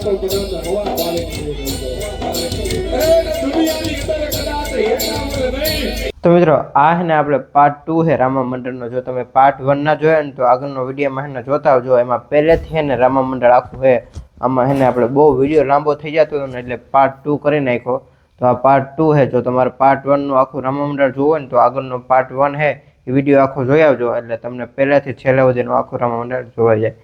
તો મિત્રો આ હે ને આપણે પાર્ટ 2 હે રામા મંડળનો. જો તમે પાર્ટ 1 ના જોયા ને તો આગળનો વિડીયોમાં હે ને જોતા આવજો. એમાં પહેલેથી હે ને રામા મંડળ આખું હે. આમાં હે ને આપણે બહુ વિડીયો લાંબો થઈ જતો હતો ને એટલે પાર્ટ 2 કરી નાખ્યો. તો આ પાર્ટ 2 હે. જો તમારે પાર્ટ 1 નું આખું રામા મંડળ જોવું ને તો આગળનો પાર્ટ 1 હે એ વિડીયો આખો જોઈ આવજો એટલે તમને પહેલાથી છેલ્લે સુધીનું આખું રામા મંડળ જોવાઈ જાય.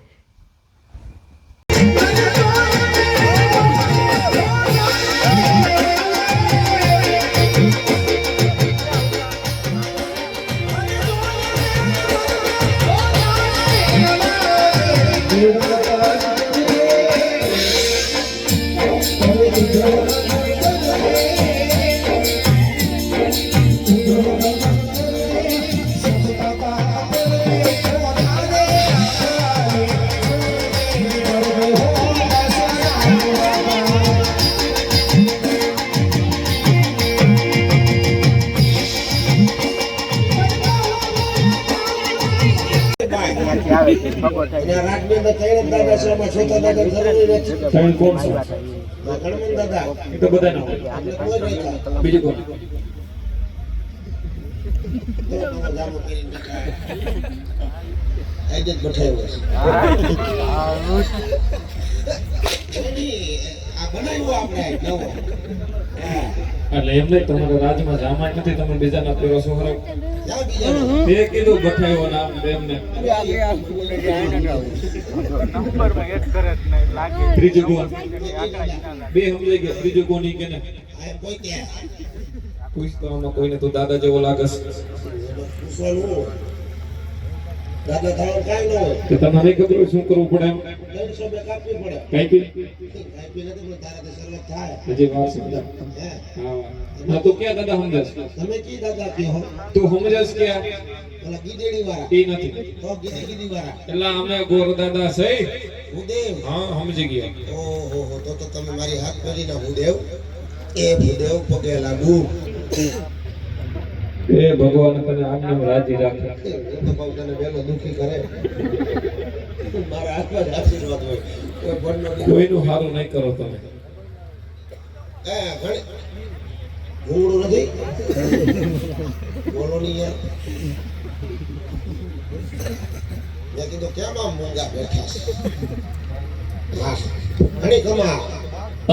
એટલે એમ નહીં તમારા રાજમાં જામાય નથી, તમે બીજાના પેરો સોહરાવ 2 કિલો બઠાયો નામ એમને ત્રીજું ગુણ 2 સમજાઈ ગયા. ત્રીજું ગુણ ઈ કે ને પૂછતો કોઈને તું દાદા જેવો લાગસ. દાદા થાવ કાઈ ન હોય તો તમારે ખબર શું કરવું પડે? એમ 150 બે કાપવી પડે. કાપી નથી તારા તો શરૂઆત થાય હજી વાર છે. હા તો ક્યાં દાદા સમજસ? તમે કી દાદા કયો તું સમજસ કે ઓલા ગીદેડી વાળા ઈ નથી તો ગીદી વાળા એટલે અમે ગોર દાદા સહી ભૂદેવ. હા સમજી ગયા. ઓહો તો તમે મારી હાથ પડીના ભૂદેવ એ ભૂદેવ પગે લાગુ એ ભગવાન તને આમને રાજી રાખે. તો બહુ તને વેલો દુખી કરે મારા હાથમાં આશીર્વાદ હોય. કોઈ ભણનો કોઈનું સારું નહીં કરો તમે. ઘણી ઘૂંગળું નથી બોલો નહીં યાર. મેં કીધું કેમ આમ મૂંગા બેઠા છે? ઘણી કમા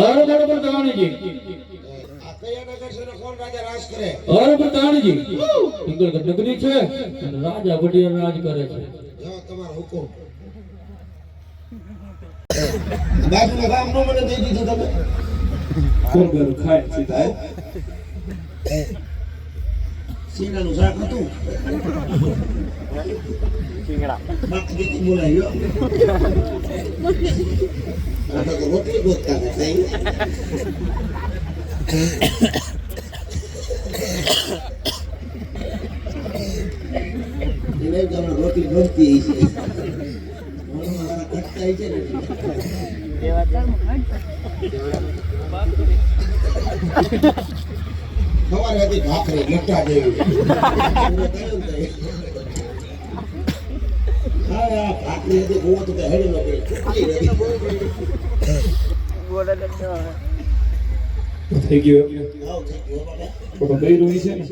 અરે બરોબર કહાણીજી આ કયા નગર છે ને કોણ રાજા રાજ કરે? અરે કહાણીજી ઇંગલ નગરી છે અને રાજા વડીલ રાજ કરે છે. જો તમારો હુકમ બાજુના ગામ નો મને દઈ દીધું તમે. કોણ ગરું ખાય સીધા સીંગડાનું શાક હતું. સીંગડા બાકી દીદી બોલાયો આ તો રોટલી ગોતતા હતા. એને તમને રોટલી ગોતતી છે મારા કટતા છે ને સવારે હતી ભાખરી લટ્ટા જેવી. હા ભાખરી હતી ગોવા તો હેડી ન ગઈ થઈ ગયો. તો બૈરું છે ને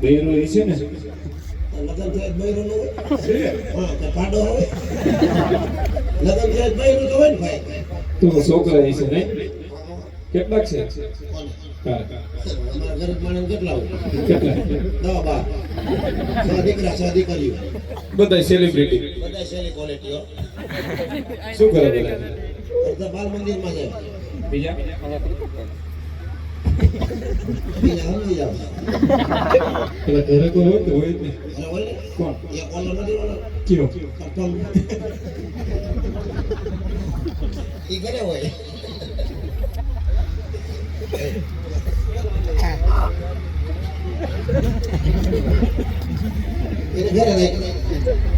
બૈરું છે ને લગન થાય બૈરું ન હોય. હા તો પાડો હોય લગન થાય બૈરું તો હોય ને ભાઈ. તું છોકરા છે નહીં કેટલાક છે? અમારા ગરીબ માણસ કેટલા હોય? કેટલા? 10 12 દીકરા 6 દીકરીઓ બધા સેલિબ્રિટી બધા સેલી ક્વોલિટી. શું કરે બધા? અડધા બાલ મંદિરમાં જાય. બીજા સમજી જાવ એટલે ઘરે કોઈ હોય તો હોય જ નહીં. કોણ એ કોલો નથી ઓલો કયો કપમ ઈ ઘરે હોય. એને ઘરે નહીં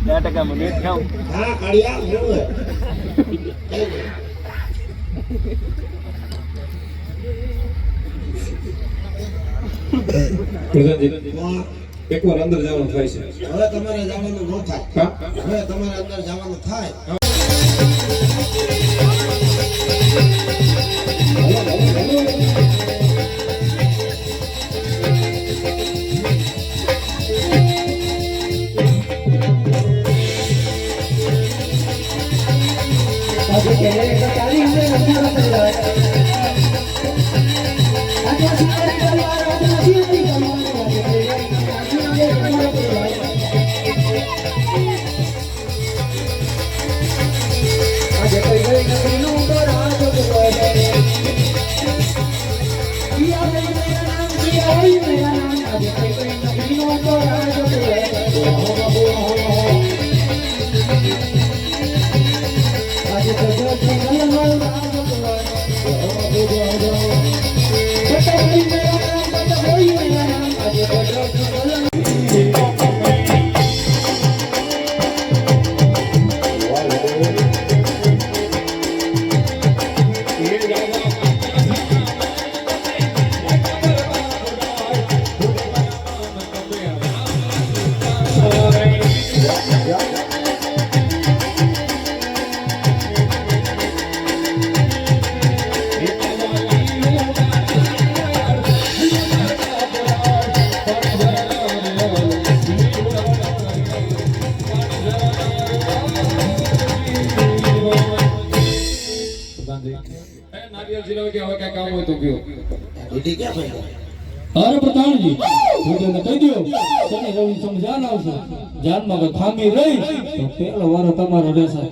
10% માં મેચ ખાવ. હા કાળિયા હું એકવાર અંદર જવાનું થાય છે. હવે તમારે જવાનું ન થાય. હવે તમારે અંદર જવાનું થાય. આજે કે તારી હવે રમવા પરિવાર આજે સિંહારી પરિવાર આજે નથી પરિવાર આજે કઈ ગઈ નગરીનું તો રાજ બોલાવે પિયા મેરા નામ આજે કઈ ગઈ નગરીનું તો રાજ બોલાવે આજે તો જંગલનો રાજ બોલાવે બતાવી મેરા નામ બતાવી મેરા નામ આજે તો જંગલનો નારિયેળ જીરાવે કે હવે કઈ કામ હોય તો કયો દીદી ક્યાં ભાઈ અરે પ્રધાનજી જોજોને કહી દો શનિ રવિ સમજાન આવશે જાનમાં કોઈ ખામી રહી તો પેલો વારો તમારો રહેશે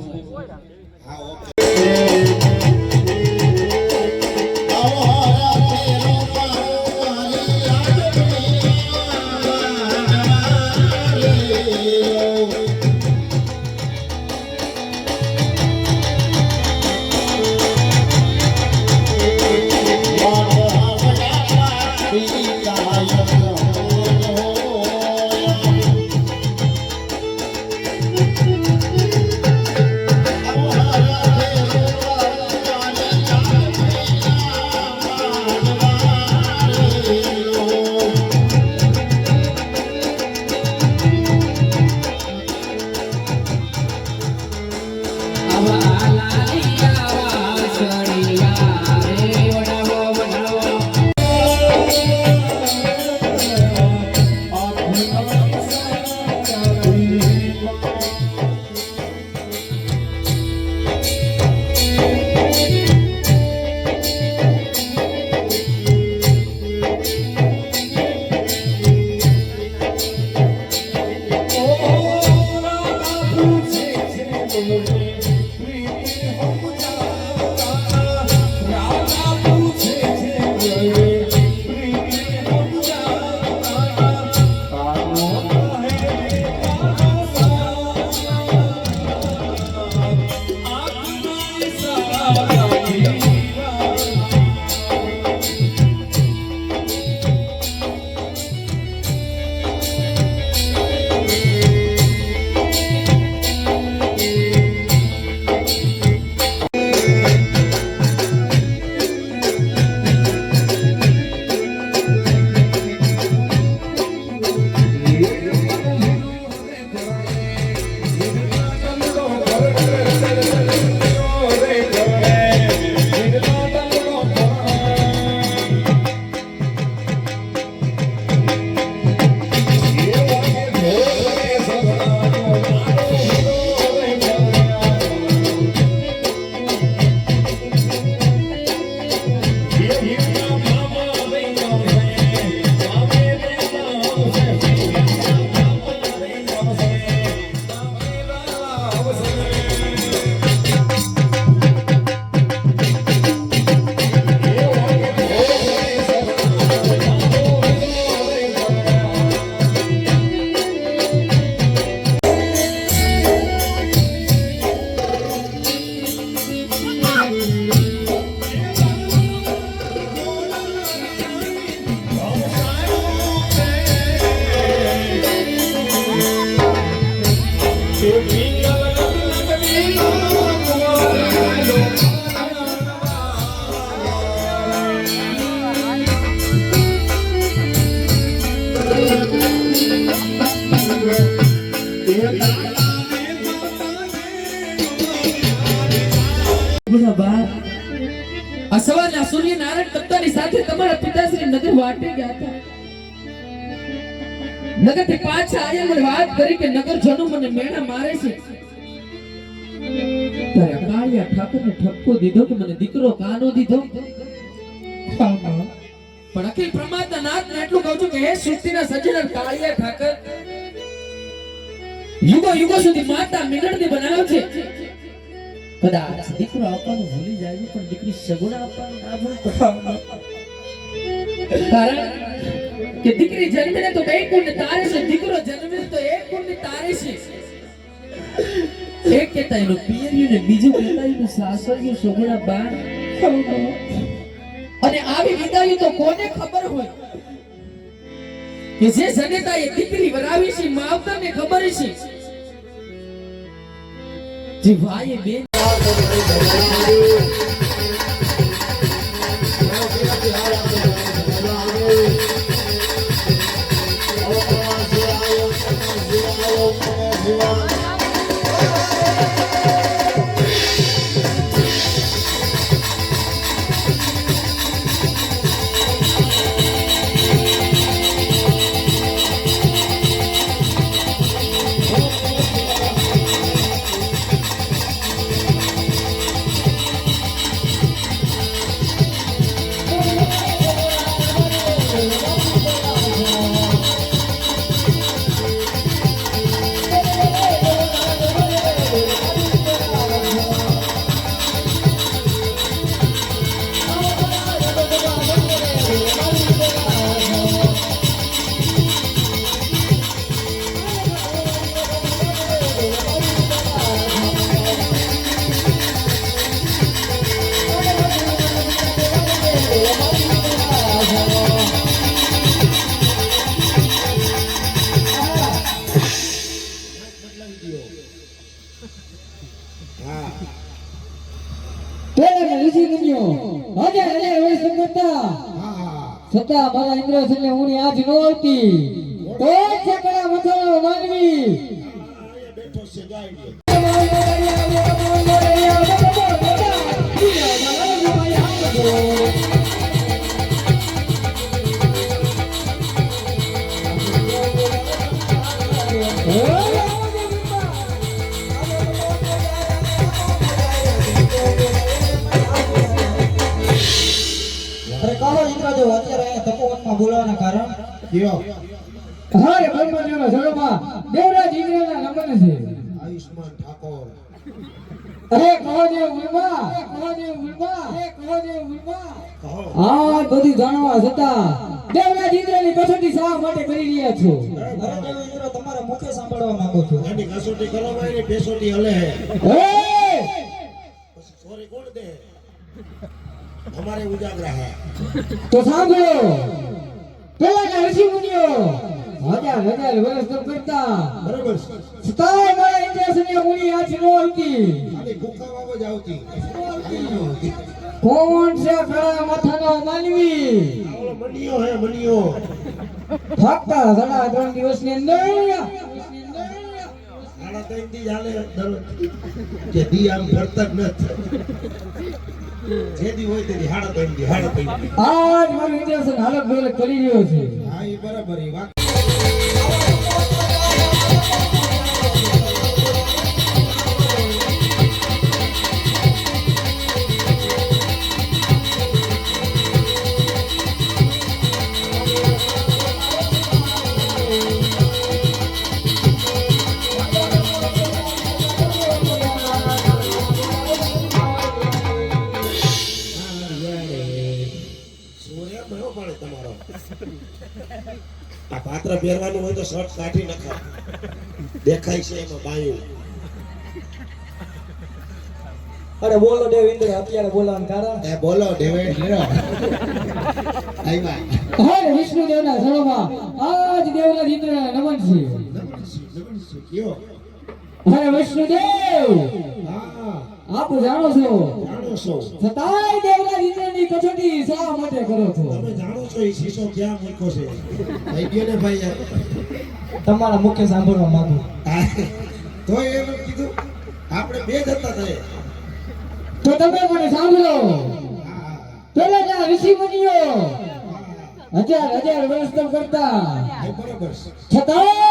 આ સવારના સૂર્યનારાયણ તત્તાની સાથે તમારા પિતાશ્રી નગર વાટે ગયા હતા. નગરથી પાછા આવ્યા મને વાત કરી કે નગરજનો મને મેણા મારે છે. ત્યારે કાળિયા ઠાકોરને ઠપકો દીધો કે મને દીકરો કાનો દીધો? પણ અખિલ પ્રમાદના નાથને એટલું કહું છું કે હે સૃષ્ટિના સર્જનર કાળિયા ઠાકર, યુગો યુગો સુધી માતા મીનળને બનાવ્યો છે. કદાચ દીકરો આપવાનું ભૂલી જાય પણ દીકરી સગુણા આપવાનું ના ભૂલતો. કારણ કે દીકરી જન્મે તો બે કુંડ તારે છે, દીકરો જન્મે તો એક કુંડ તારે છે. એક કહેતા એનું પિયરિયું ને બીજું કહેતા એનું સાસરિયું સગુણા બા. અને આવી વિદાયું તો કોને ખબર હોય કે જે જનેતા એ દીકરી વરાવી છે, માવતરને ખબર છે જે ભાઈ બેન છતાં મારા ઇન્દ્રસને હું આજ ન આવતી તો ચકડા મથાનો માનવી બેઠો છે ગાય બોલાવાના કારણ કયો હારે બ્રહ્મદેવના જળમાં દેવરાજ ઇન્દ્રના નમન છે. આયુષ્માન ઠાકોર અરે કહોદેવ ઉર્મા, કહોદેવ ઉર્મા, કહોદેવ ઉર્મા. કહો આ બધું જાણવા છતાં દેવરાજ ઇન્દ્રની કસોટી શા માટે કરી રહ્યા છો? અરે દેવ ઇન્દ્ર તમારા મુખે સાંભળવા માંગુ છું. એની કસોટી કરવામાં એની પેસોટી હલે હે. સોરી કોણ દે અમારે ઉજાગરા હે. તો સાંભળો, પેલાના ઋષિ મુનિઓ હજાર હજાર વર્ષ તપ કરતા બરાબર છતાંય મારા ઇન્દ્રસની મુનિ આજ નો હતી. ખાલી ભૂખાવામાં જ આવતી. કોણ છે ખરા માથાનો માનવી? ઓલો મનિયો હે મનિયો. ફક્ત 3.5 દિવસની અંદર સાડા 3 દી હાલે કે દી આમ ફરતા જ નથી. જેદી હોય તેદી હાડા 3 દી આજ મારું ઇન્દ્રસન હાલત બદલ કરી રહ્યો છે. હા એ બરાબર એ વાત આ પાત્ર પહેરવાનું હોય તો શર્ટ કાઢી નખાય. દેખાય છે એમાં બાયું. અરે બોલો દેવ ઇન્દ્ર અત્યારે બોલવાનું કારણ? એ બોલો ડેવિડ હીરો. આઈવા હરે વિષ્ણુદેવના શરણમાં આજ દેવરાજ ઇન્દ્રના નમન છે. કયો હરે વિષ્ણુદેવ, હા આપ જાણો છો જાણો છો છતાંય દેવરાજ ઇન્દ્રની કસોટી શા માટે કરો છો? તમે જાણો છો એ શીશો ક્યાં મૂક્યો છે? થઈ ગયો ને ભાઈ યાર. તમારા મુખ્ય સાંભળવા માંગુ. તો એમ કીધું આપણે બે જ હતા તે. તો તમે મને સાંભળો. પેલા ઋષિ મુનિઓ હજાર હજાર વર્ષ તપ કરતા બરાબર છતાંય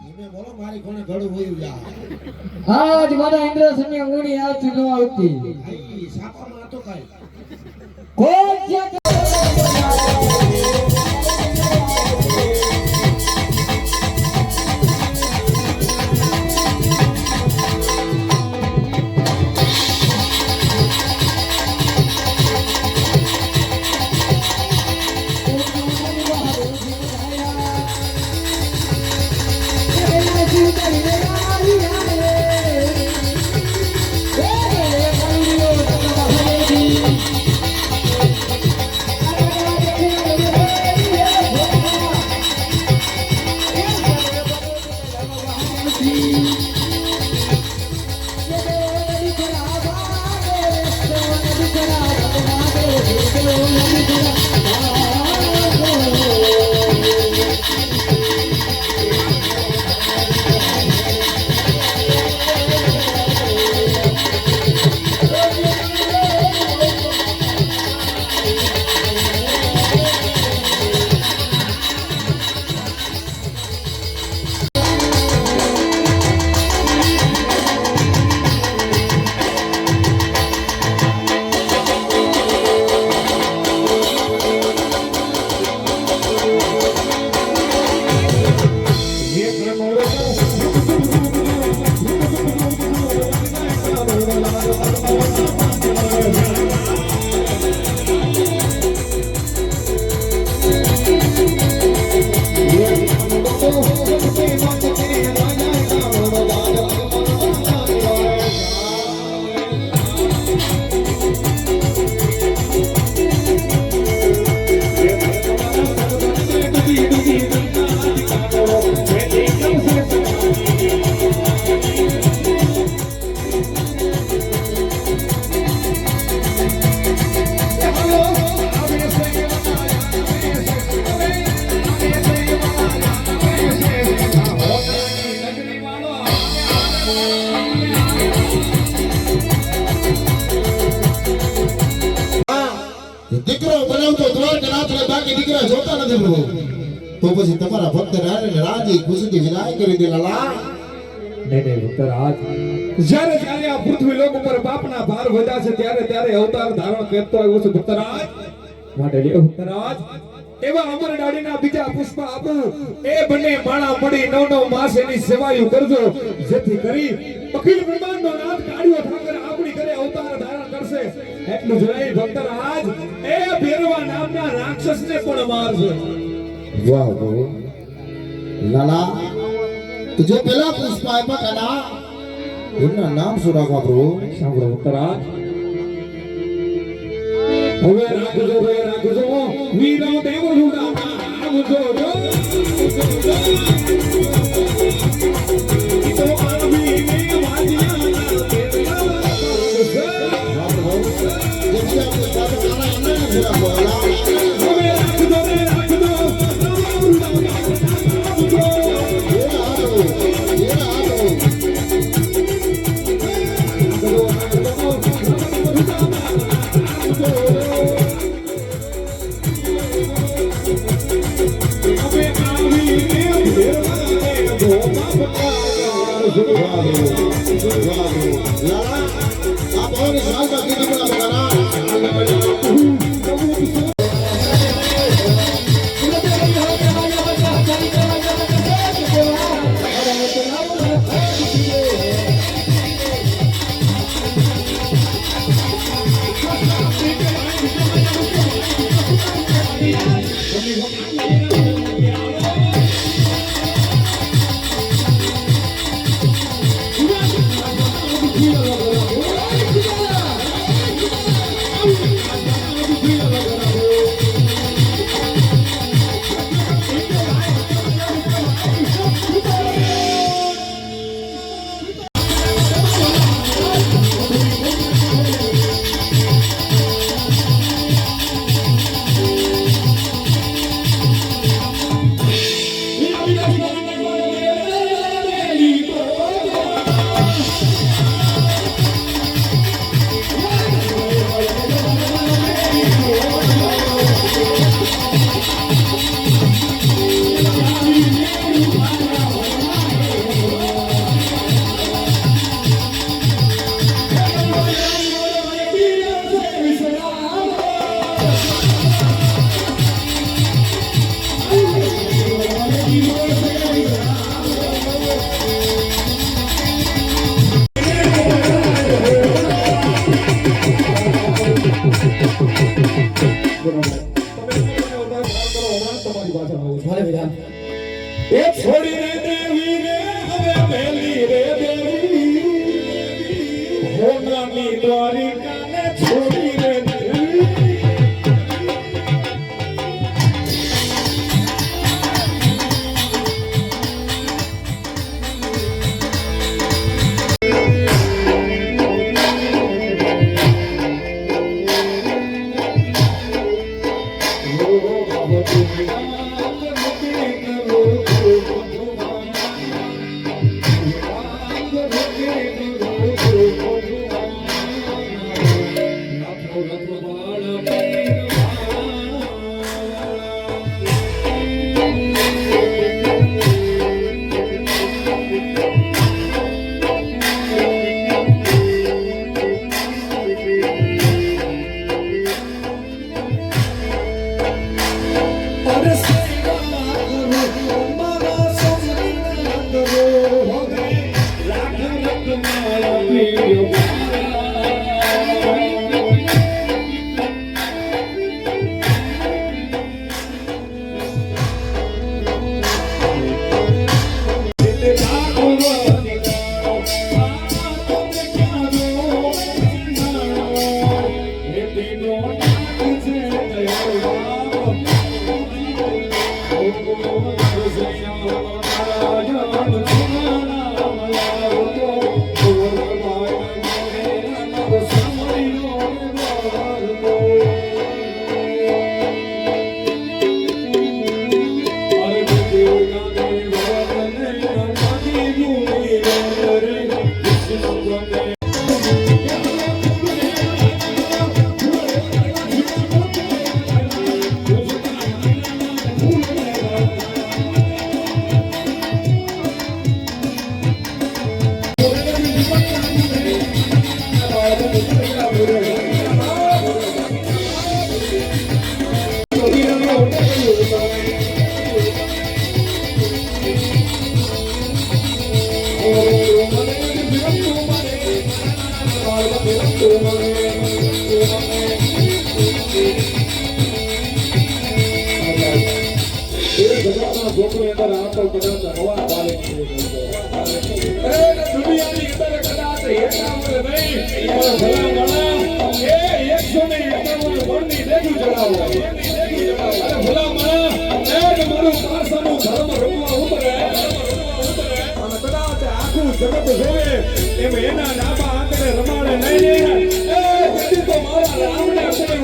ધીમે બોલો મારી કોણે ઘડું હોયું જા આજ મારા ઇન્દ્રસની ઊંડી આવતી ન આવતી આઈ સાપામાં હતો કાઈ કોણ છે દીકરો બનાવતો દ્વારકાનાથ ને બાકી દીકરા જોતા નથી પ્રભુ તો પછી તમારા ભક્ત રાજી ખુશીથી વિદાય કરી દે લાલા નહીં ભક્તરાજ જ્યારે જ્યારે આ પૃથ્વી લોક ઉપર બાપના ભાર વધ્યા છે ત્યારે ત્યારે અવતાર ધારણ કરતો આવ્યો છે ભક્તરાજ માટે લ્યો ભક્તરાજ એવા અમર ડાળીના બીજા પુષ્પ આપું એ બંને માણા મળી નવ નવ માસ એની સેવાયું કરજો જેથી કરી અખિલ બ્રહ્માંડનો નાથ કાળિયો ઠાકર આપણી ઘરે અવતાર ધારણ કરશે એટલું જ નહીં ભક્તરાજ એ ભેરવા નામના રાક્ષસને પણ મારશે વાહ પ્રભુ લાલા તુજે પેલા પુષ્પ આપ્યા કના એમના નામ શું રાખવા પ્રભુ સાંભળો ભક્તરાજ હવે રાખજો વીરો દેવ રૂડા આવજો જો તો આવી મે વાજિયા તેરા જેથી આપણે સાથે કાના એમને નથી રાખવા હવે રાખજો લાલા આ બહુ સાલ બાકી દીકરા બગાના મારી દ્વારિકાને છોડીને જગત જોવે એમ એના નામા આંકડે રમાડે નહીં એ કદી તો મારા રામને કોઈ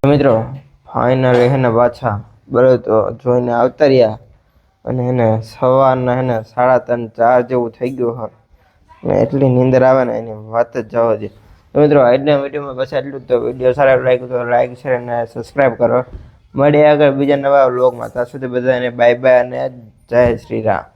મિત્રો ફાઇનલી હેને પાછા બળદો જોઈને આવતા રહ્યા અને એને સવારના હેને 3:30 4 જેવું થઈ ગયું હોય ને એટલી નીંદર આવે ને એની વાત જ જવા દે. તો મિત્રો આજના વિડીયોમાં બસ એટલું જ. તો વિડીયો સારો લાગ્યો તો લાઈક શેર અને સબસ્ક્રાઈબ કરો. મળીએ આગળ બીજા નવા વ્લોગમાં. ત્યાં સુધી બધાને બાય બાય અને જય શ્રી રામ.